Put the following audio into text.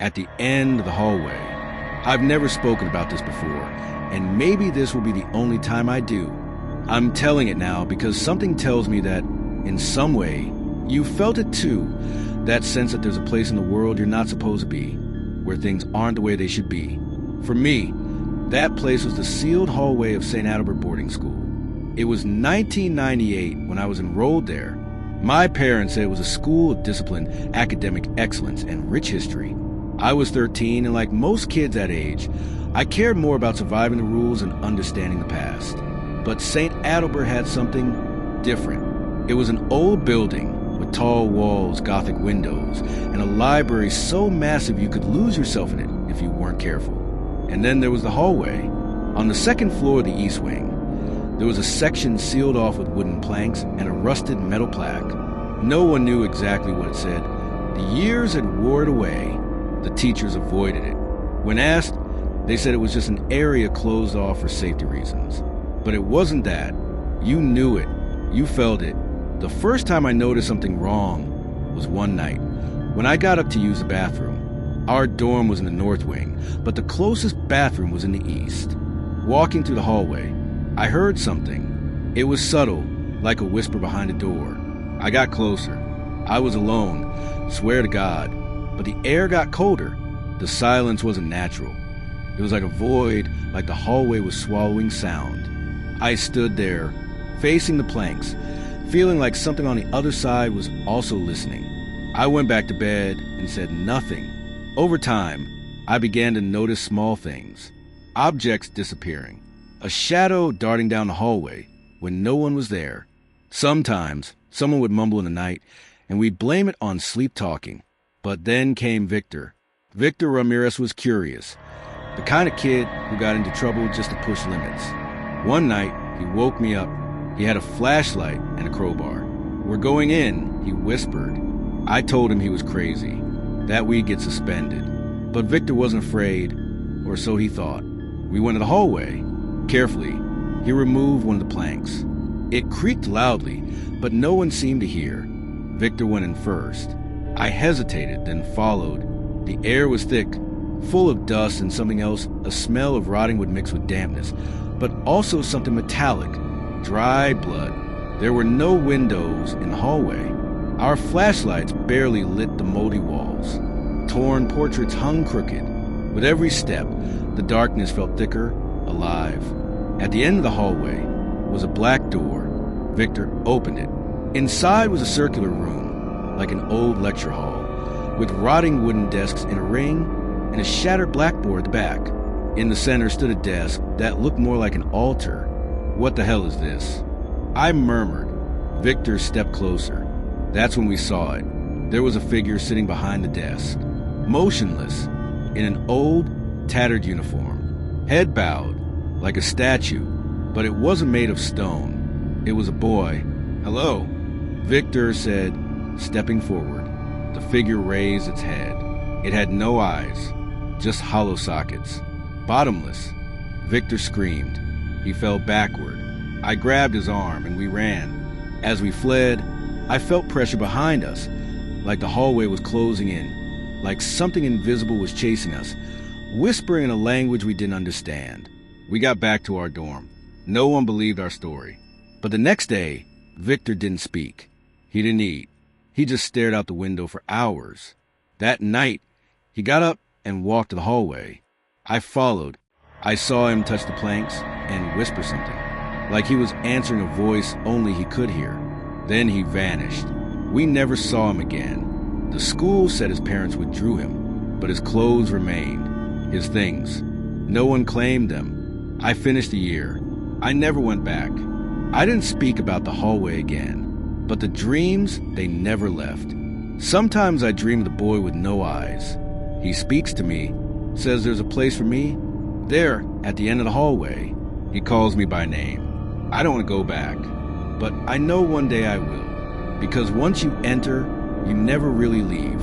at the end of the hallway. I've never spoken about this before, and maybe this will be the only time I do. I'm telling it now because something tells me that, in some way, you felt it too. That sense that there's a place in the world you're not supposed to be, where things aren't the way they should be. For me, that place was the sealed hallway of St. Adalbert Boarding School. It was 1998 when I was enrolled there. My parents said it was a school of discipline, academic excellence, and rich history. I was 13, and like most kids that age, I cared more about surviving the rules and understanding the past. But St. Adalbert had something different. It was an old building with tall walls, Gothic windows, and a library so massive you could lose yourself in it if you weren't careful. And then there was the hallway. On the second floor of the East Wing, there was a section sealed off with wooden planks and a rusted metal plaque. No one knew exactly what it said. The years had wore it away. The teachers avoided it. When asked, they said it was just an area closed off for safety reasons. But it wasn't that. You knew it. You felt it. The first time I noticed something wrong was one night when I got up to use the bathroom. Our dorm was in the North Wing, but the closest bathroom was in the East. Walking through the hallway, I heard something. It was subtle, like a whisper behind a door. I got closer. I was alone, swear to God. But the air got colder. The silence wasn't natural. It was like a void, like the hallway was swallowing sound. I stood there, facing the planks, feeling like something on the other side was also listening. I went back to bed and said nothing. Over time, I began to notice small things. Objects disappearing. A shadow darting down the hallway when no one was there. Sometimes, someone would mumble in the night, and we'd blame it on sleep talking. But then came Victor. Victor Ramirez was curious. The kind of kid who got into trouble just to push limits. One night, he woke me up. He had a flashlight and a crowbar. "We're going in," he whispered. I told him he was crazy, that we'd get suspended. But Victor wasn't afraid, or so he thought. We went to the hallway. Carefully, he removed one of the planks. It creaked loudly, but no one seemed to hear. Victor went in first. I hesitated, then followed. The air was thick, full of dust and something else, a smell of rotting wood mixed with dampness, but also something metallic, dry blood. There were no windows in the hallway. Our flashlights barely lit the moldy walls. Torn portraits hung crooked. With every step, the darkness felt thicker, alive. At the end of the hallway was a black door. Victor opened it. Inside was a circular room, like an old lecture hall, with rotting wooden desks in a ring and a shattered blackboard at the back. In the center stood a desk that looked more like an altar. "What the hell is this?" I murmured. Victor stepped closer. That's when we saw it. There was a figure sitting behind the desk, motionless, in an old, tattered uniform, head bowed, like a statue, but it wasn't made of stone. It was a boy. "Hello," Victor said, stepping forward. The figure raised its head. It had no eyes, just hollow sockets. Bottomless. Victor screamed. He fell backward. I grabbed his arm and we ran. As we fled, I felt pressure behind us, like the hallway was closing in, like something invisible was chasing us, whispering in a language we didn't understand. We got back to our dorm. No one believed our story. But the next day, Victor didn't speak. He didn't eat. He just stared out the window for hours. That night, he got up and walked to the hallway. I followed. I saw him touch the planks and whisper something, like he was answering a voice only he could hear. Then he vanished. We never saw him again. The school said his parents withdrew him, but his clothes remained, his things. No one claimed them. I finished the year. I never went back. I didn't speak about the hallway again, but the dreams, they never left. Sometimes I dream of the boy with no eyes. He speaks to me, says there's a place for me, there at the end of the hallway. He calls me by name. I don't want to go back, but I know one day I will, because once you enter, you never really leave.